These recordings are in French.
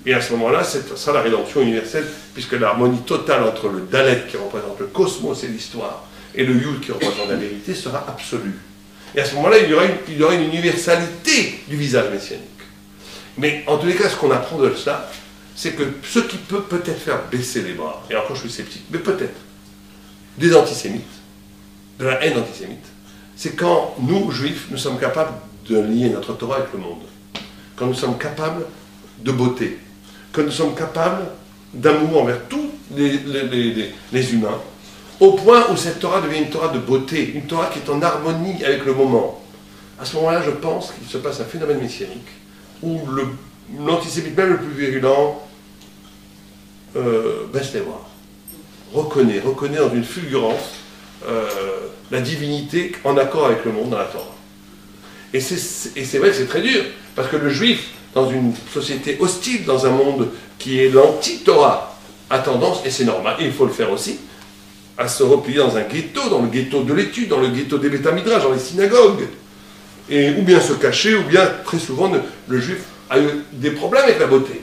Et à ce moment-là, c'est ça la rédemption universelle, puisque l'harmonie totale entre le Dalet qui représente le cosmos et l'histoire, et le Yud qui représente la vérité, sera absolue. Et à ce moment-là, il y aura une universalité du visage messianique. Mais en tous les cas, ce qu'on apprend de cela, c'est que ce qui peut peut-être faire baisser les bras, et encore je suis sceptique, mais peut-être, des antisémites, de la haine antisémite, c'est quand nous, juifs, nous sommes capables de lier notre Torah avec le monde. Quand nous sommes capables de beauté, quand nous sommes capables d'amour envers tous les humains, au point où cette Torah devient une Torah de beauté, une Torah qui est en harmonie avec le moment. À ce moment-là, je pense qu'il se passe un phénomène messianique, où l'antisémite, même le plus virulent, baisse les bras, reconnaît dans une fulgurance la divinité en accord avec le monde dans la Torah. Et c'est vrai que c'est très dur, parce que le juif, dans une société hostile, dans un monde qui est l'anti-Torah, a tendance, et c'est normal, et il faut le faire aussi, à se replier dans un ghetto, dans le ghetto de l'étude, dans le ghetto des Beth Midrash, dans les synagogues, et ou bien se cacher, ou bien, très souvent, le juif a eu des problèmes avec la beauté,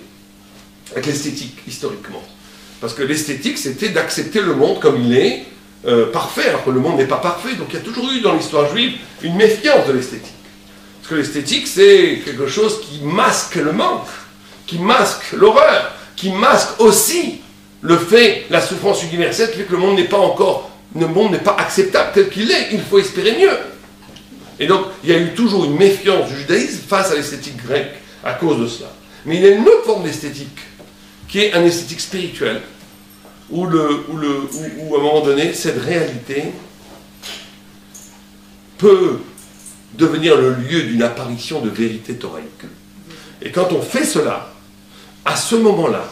avec l'esthétique, historiquement. Parce que l'esthétique, c'était d'accepter le monde comme il est, parfait, alors que le monde n'est pas parfait. Donc il y a toujours eu dans l'histoire juive une méfiance de l'esthétique. Parce que l'esthétique, c'est quelque chose qui masque le manque, qui masque l'horreur, qui masque aussi le fait, la souffrance universelle, qui fait que le monde n'est pas acceptable tel qu'il est. Il faut espérer mieux. Et donc, il y a eu toujours une méfiance du judaïsme face à l'esthétique grecque à cause de cela. Mais il y a une autre forme d'esthétique, qui est une esthétique spirituelle, où à un moment donné, cette réalité peut devenir le lieu d'une apparition de vérité thoraïque. Et quand on fait cela, à ce moment-là,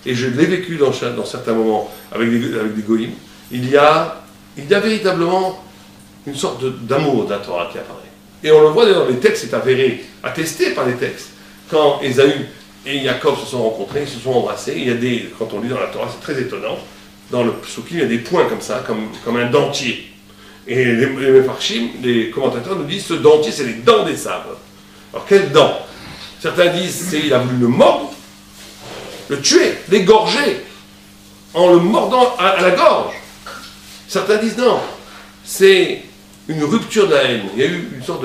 et je l'ai vécu dans certains moments avec des goïms, il y a véritablement une sorte d'amour de la Torah qui apparaît. Et on le voit dans les textes, c'est avéré, attesté par les textes. Quand Ésaü et Jacob se sont rencontrés, ils se sont embrassés, quand on lit dans la Torah, c'est très étonnant, dans le psukim, il y a des points comme ça, comme un dentier. Et les Mefarshim, les commentateurs nous disent, ce dentier, c'est les dents des sables. Alors, quelles dents? Certains disent, il a voulu le mordre, le tuer, l'égorger, en le mordant à la gorge. Certains disent, non, c'est une rupture de la haine. Il y a eu une sorte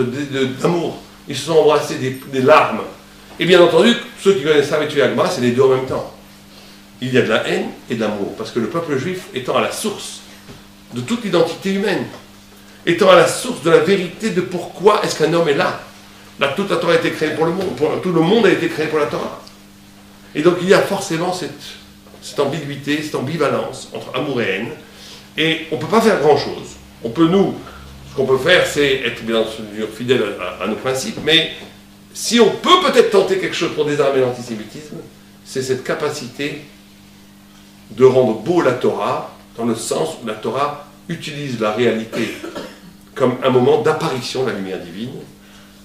d'amour. Ils se sont embrassés des larmes. Et bien entendu, ceux qui connaissent ça avec Agma, c'est les deux en même temps. Il y a de la haine et de l'amour, parce que le peuple juif étant à la source de toute l'identité humaine, étant à la source de la vérité de pourquoi est-ce qu'un homme est là. Toute la Torah a été créée pour le monde, tout le monde a été créé pour la Torah. Et donc il y a forcément cette ambiguïté, cette ambivalence entre amour et haine, et on ne peut pas faire grand-chose. Ce qu'on peut faire, c'est être bien sûr fidèle à nos principes, mais si on peut peut-être tenter quelque chose pour désarmer l'antisémitisme, c'est cette capacité de rendre beau la Torah, dans le sens où la Torah utilise la réalité comme un moment d'apparition de la lumière divine,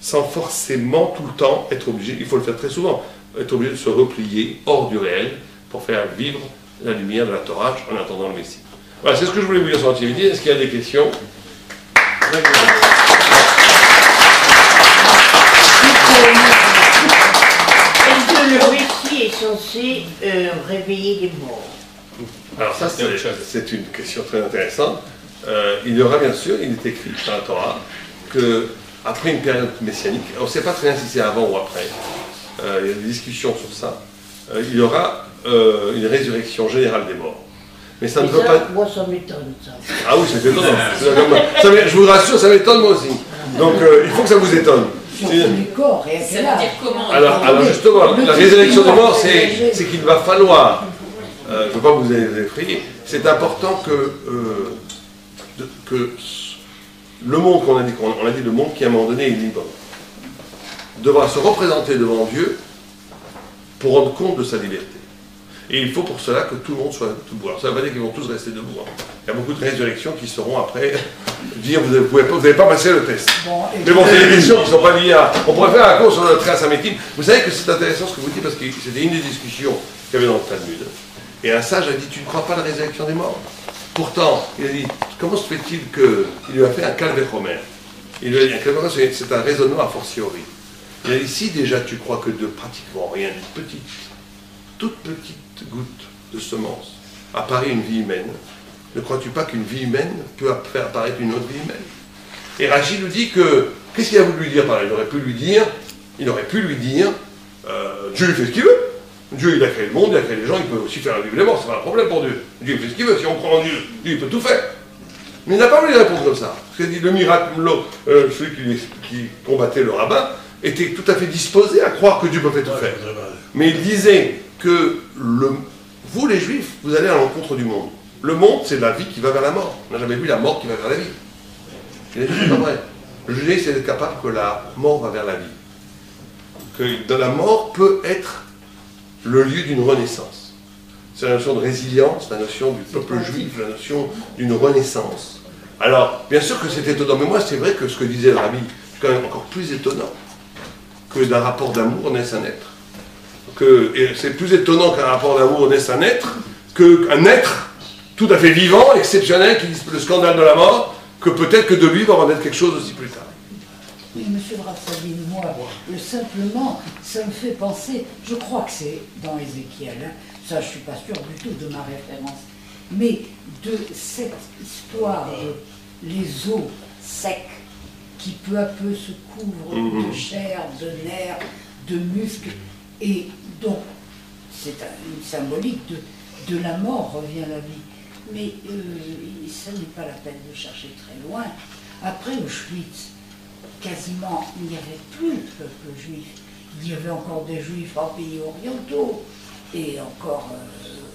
sans forcément tout le temps être obligé, il faut le faire très souvent, être obligé de se replier hors du réel pour faire vivre la lumière de la Torah en attendant le Messie. Voilà, c'est ce que je voulais vous dire sur l'antisémitisme. Est-ce qu'il y a des questions? Est-ce que le Messie est censé réveiller les morts? Alors ça, c'est une question très intéressante. Il y aura bien sûr, il est écrit dans la Torah, qu'après une période messianique, on ne sait pas très bien si c'est avant ou après, il y a des discussions sur ça, il y aura une résurrection générale des morts. Mais ça ne veut pas... Moi, ça m'étonne, ça. Ah oui, c'est étonnant. Je vous rassure, ça m'étonne moi aussi. Donc il faut que ça vous étonne. Du corps, et ça veut dire comment? Alors justement, la résurrection des morts, c'est qu'il va falloir, je ne veux pas vous effrayer, c'est important que le monde on a dit le monde qui à un moment donné est libre, devra se représenter devant Dieu pour rendre compte de sa liberté. Et il faut pour cela que tout le monde soit debout. Alors ça ne veut pas dire qu'ils vont tous rester debout. Hein. Il y a beaucoup de résurrections qui seront après dire vous n'avez pas passé le test. Bon, mais bon, c'est des questions qui ne sont pas liées à... On pourrait faire un cours sur notre trace à Métine. Vous savez que c'est intéressant ce que vous dites parce que c'était une des discussions qu'il y avait dans le Talmud. Et un sage a dit, tu ne crois pas à la résurrection des morts? Pourtant, il a dit, comment se fait-il qu'il lui a fait un calvé-romer? Il lui a dit, un calvé-romer, c'est un raisonnement a fortiori. Il a dit, si déjà tu crois que de pratiquement rien, d'une petite toute petite goutte de semence apparaît une vie humaine, ne crois-tu pas qu'une vie humaine peut faire apparaître une autre vie humaine? Et Rachid nous dit que, qu'est-ce qu'il a voulu lui dire par là? Il aurait pu lui dire, Dieu il fait ce qu'il veut. Dieu il a créé le monde, il a créé les gens, il peut aussi faire vivre les morts, c'est pas un problème pour Dieu. Dieu il fait ce qu'il veut, si on croit en Dieu, Dieu il peut tout faire. Mais il n'a pas voulu répondre comme ça. Parce qu'il dit le miracle, celui qui combattait le rabbin, était tout à fait disposé à croire que Dieu pouvait tout faire. Mais il disait que vous les juifs, vous allez à l'encontre du monde. Le monde, c'est la vie qui va vers la mort. On n'a jamais vu la mort qui va vers la vie. C'est pas vrai. Le judaïsme, c'est d'être capable que la mort va vers la vie. Que dans la mort peut être le lieu d'une renaissance. C'est la notion de résilience, la notion du peuple juif, la notion d'une renaissance. Alors, bien sûr que c'est étonnant, mais moi, c'est vrai que ce que disait le rabbi, c'est quand même encore plus étonnant que d'un rapport d'amour naisse un être. Et c'est plus étonnant qu'un rapport d'amour naisse un être, qu'un être tout à fait vivant, exceptionnel, qui dit le scandale de la mort, que peut-être que de lui va en être quelque chose aussi plus tard. Oui, monsieur Brassavine, moi, simplement, ça me fait penser, je crois que c'est dans Ézéchiel, hein, ça je ne suis pas sûr du tout de ma référence, mais de cette histoire de les os secs qui peu à peu se couvrent de chair, de nerfs, de muscles, et donc c'est une symbolique de la mort revient la vie. Mais ça n'est pas la peine de chercher très loin. Après Auschwitz, quasiment, il n'y avait plus de peuple juif. Il y avait encore des juifs en pays orientaux, et encore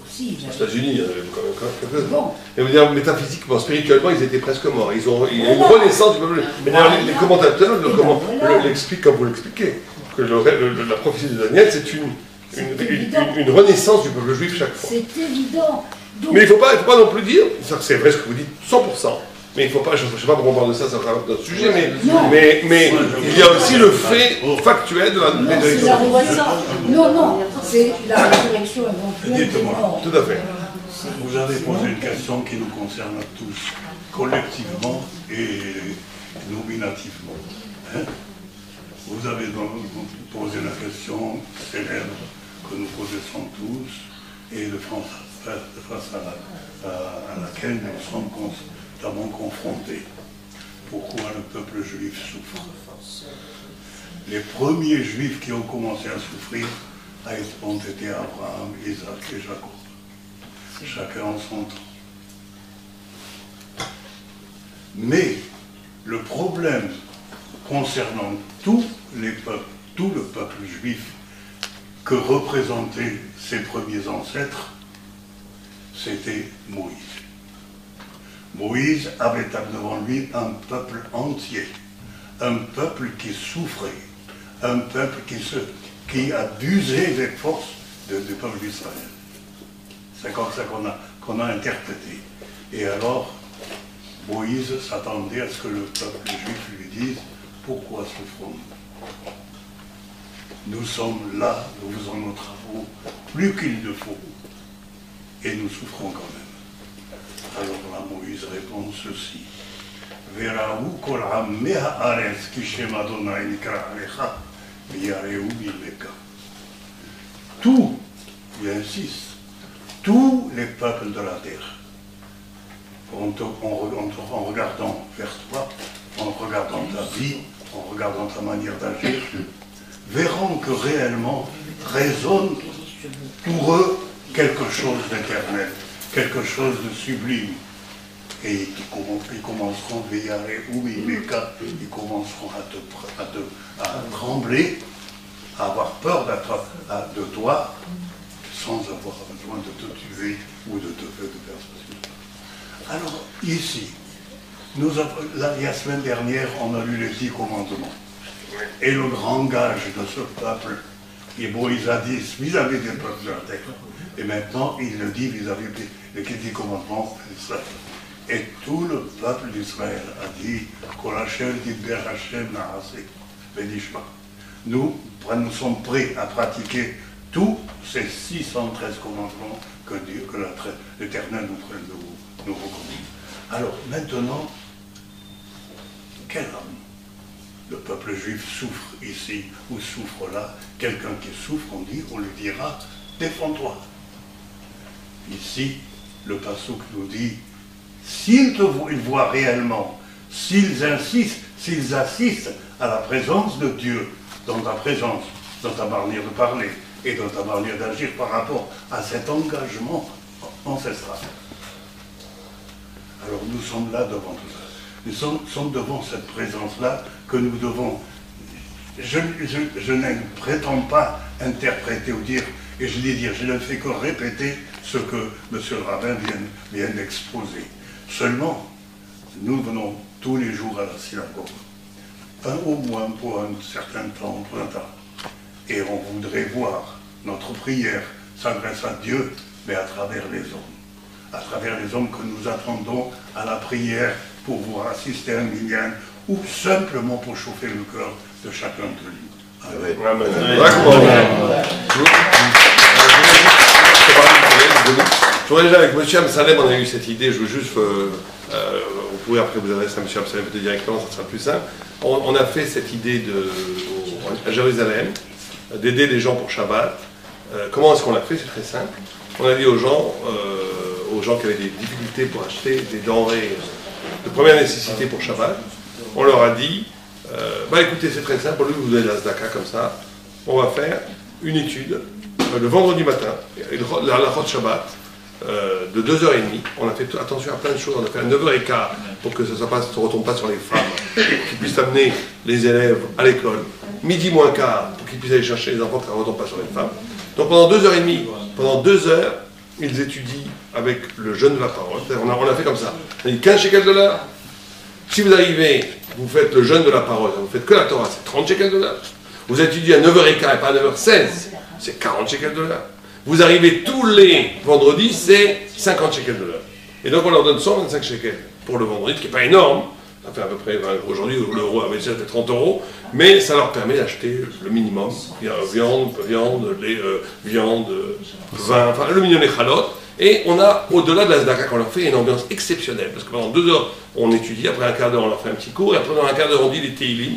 aussi... Aux États-Unis, il y en avait quand même quelques-uns. Bon. Et vous dire, métaphysiquement, spirituellement, ils étaient presque morts. Il y a une renaissance du peuple. Mais d'ailleurs, les commentateurs l'expliquent comme vous l'expliquez, que la prophétie de Daniel, c'est une renaissance du peuple juif chaque fois. C'est évident. Donc, mais il ne faut pas non plus dire, c'est vrai ce que vous dites, 100%. Mais il ne faut pas, je ne sais pas pourquoi on parle de ça, ça va notre sujet, mais il y a aussi le fait factuel de la résurrection. Non, c'est la résurrection éventuelle. Tout à fait. Vous avez posé une question qui nous concerne tous, collectivement et nominativement. Hein? Vous avez donc posé la question célèbre que nous connaissons tous et face à laquelle nous sommes constamment confrontés. Pourquoi le peuple juif souffre? Les premiers juifs qui ont commencé à souffrir ont été Abraham, Isaac et Jacob. Chacun en son temps. Mais le problème concernant tous les peuples, tout le peuple juif que représentaient ses premiers ancêtres, c'était Moïse. Moïse avait devant lui un peuple entier, un peuple qui souffrait, un peuple qui abusait des forces du peuple d'Israël. C'est comme ça qu'on a interprété. Et alors, Moïse s'attendait à ce que le peuple juif lui dise « Pourquoi souffrons-nous? Nous sommes là, nous faisons nos travaux plus qu'il ne faut, et nous souffrons quand même. » Alors là, Moïse répond ceci. Veraou kol ammeh haaretz ki shem Adonai nikra alecha v'yareu milveka. Tout, il insiste, tous les peuples de la terre, en regardant vers toi, en regardant ta vie, en regardant ta manière d'agir, verront que réellement résonne pour eux quelque chose d'éternel, quelque chose de sublime. Et ils commenceront ils commenceront à trembler, à avoir peur de toi, sans avoir besoin de te tuer ou de te faire ceci. Alors, ici, la semaine dernière, on a lu les 10 commandements. Et le grand gage de ce peuple, et Moïse a dit vis-à-vis des peuples de la terre. Et maintenant, il le dit vis-à-vis des 10 commandements d'Israël. Et tout le peuple d'Israël a dit nous sommes prêts à pratiquer tous ces 613 commandements que l'Éternel nous recommande. Alors maintenant, quel homme le peuple juif souffre ici ou souffre là? Quelqu'un qui souffre, on lui dira, défends-toi. Ici, le Passouk nous dit, s'ils voient réellement, s'ils assistent à la présence de Dieu, dans ta présence, dans ta manière de parler et dans ta manière d'agir par rapport à cet engagement ancestral. Alors nous sommes là devant tout ça. Nous sommes devant cette présence-là que nous devons... Je ne prétends pas interpréter ou dire, et je dis dire, je ne fais que répéter ce que M. le rabbin vient d'exposer. Seulement, nous venons tous les jours à la synagogue, au moins pour un certain temps, pour un temps. Et on voudrait voir notre prière s'adresse à Dieu, mais à travers les hommes. À travers les hommes que nous attendons à la prière pour vous assister à un minyan ou simplement pour chauffer le cœur de chacun de nous. Amen. Je voudrais déjà avec M. Amsalem, on a eu cette idée, je veux juste, vous pouvez après vous adresser à M. Amsalem peut-être directement, ça sera plus simple. On a fait cette idée à Jérusalem, d'aider les gens pour Shabbat. Comment est-ce qu'on l'a fait? C'est très simple. On a dit aux gens qui avaient des difficultés pour acheter des denrées de première nécessité pour Shabbat, on leur a dit, écoutez, c'est très simple, au lieu de vous donner de la tzedaka comme ça, on va faire une étude le vendredi matin, la halachot Shabbat, de 2h30. On a fait attention à plein de choses, on a fait à 9h15 pour que ça ne retombe pas sur les femmes, qui puissent amener les élèves à l'école, midi moins quart pour qu'ils puissent aller chercher les enfants, que ça ne retombe pas sur les femmes. Donc pendant 2h30, pendant 2 heures, ils étudient avec le jeûne de la parole. On a fait comme ça. On a dit 15 shekels $. Si vous arrivez, vous faites le jeûne de la parole, vous faites que la Torah, c'est 30 shekels $. Vous étudiez à 9h15 et pas à 9h16, c'est 40 shekels $. Vous arrivez tous les vendredis, c'est 50 shekels $. Et donc on leur donne 125 shekels pour le vendredi, ce qui n'est pas énorme. Ça fait à peu près 20 euros. Aujourd'hui, l'euro avait ça fait 30 €, mais ça leur permet d'acheter le minimum. Il y a viande, vin, enfin le minimum des chalotes. Et on a, au-delà de la tzedaka qu'on leur fait, une ambiance exceptionnelle. Parce que pendant 2 heures, on étudie, après un quart d'heure, on leur fait un petit cours, et après, dans un quart d'heure, on dit les Teilim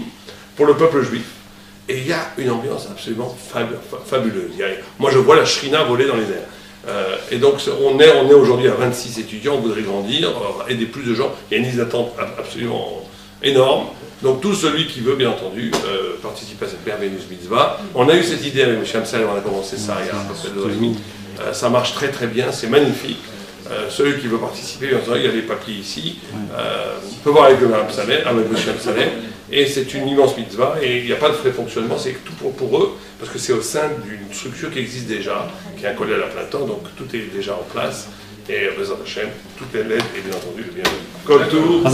pour le peuple juif. Et il y a une ambiance absolument fabuleuse. Moi, je vois la shrina voler dans les airs. Et donc, on est aujourd'hui à 26 étudiants, on voudrait grandir, aider plus de gens. Il y a une liste d'attente absolument énorme. Donc, tout celui qui veut, bien entendu, participer à cette merveilleuse mitzvah. On a eu cette idée avec M. Amsalem, on a commencé ça il y a à peu près 2 ans et demi. Ça marche très très bien, c'est magnifique. Celui qui veut participer, bien entendu, il y a les papiers ici. On peut voir avec M. Amsalem. Et c'est une immense mitzvah, et il n'y a pas de frais de fonctionnement, c'est tout pour eux, parce que c'est au sein d'une structure qui existe déjà, qui est un collège à plein temps, donc tout est déjà en place, et Bezat Hashem, toute l'aide est bien entendu le bienvenu. Comme tout. Je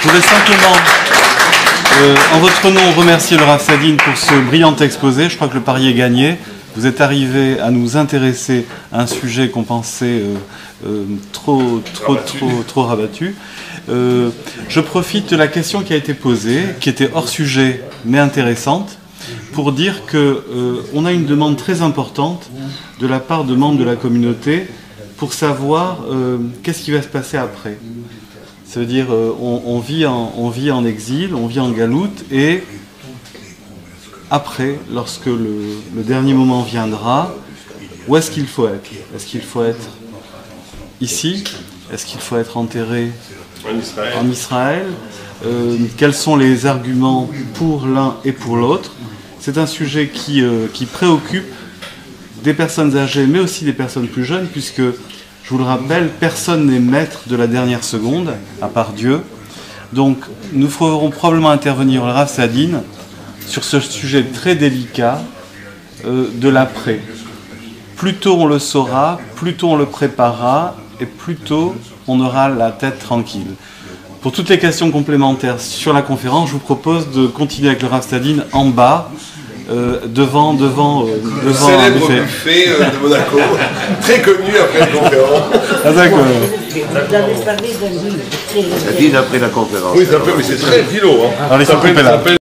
voudrais simplement, en votre nom, remercier le Rav Sadine pour ce brillant exposé. Je crois que le pari est gagné. Vous êtes arrivé à nous intéresser à un sujet qu'on pensait trop rabattu. Je profite de la question qui a été posée, qui était hors sujet mais intéressante, pour dire qu'on a une demande très importante de la part de membres de la communauté pour savoir qu'est-ce qui va se passer après. Ça veut dire on vit en exil, on vit en galoute, et après, lorsque le dernier moment viendra, où est-ce qu'il faut être? Est-ce qu'il faut être ici? Est-ce qu'il faut être enterré en Israël? Quels sont les arguments pour l'un et pour l'autre? C'est un sujet qui préoccupe des personnes âgées, mais aussi des personnes plus jeunes, puisque, je vous le rappelle, personne n'est maître de la dernière seconde, à part Dieu. Donc, nous ferons probablement intervenir le Rav Sadine sur ce sujet très délicat de l'après. Plus tôt on le saura, plus tôt on le préparera, et plus tôt on aura la tête tranquille. Pour toutes les questions complémentaires sur la conférence, je vous propose de continuer avec le Rav Sadine en bas, devant le célèbre buffet de Monaco, très connu après la conférence. Ah, d'accord. Vous avez parlé d'un livre. Sadine après la conférence. Oui, c'est très philo. Allez, ça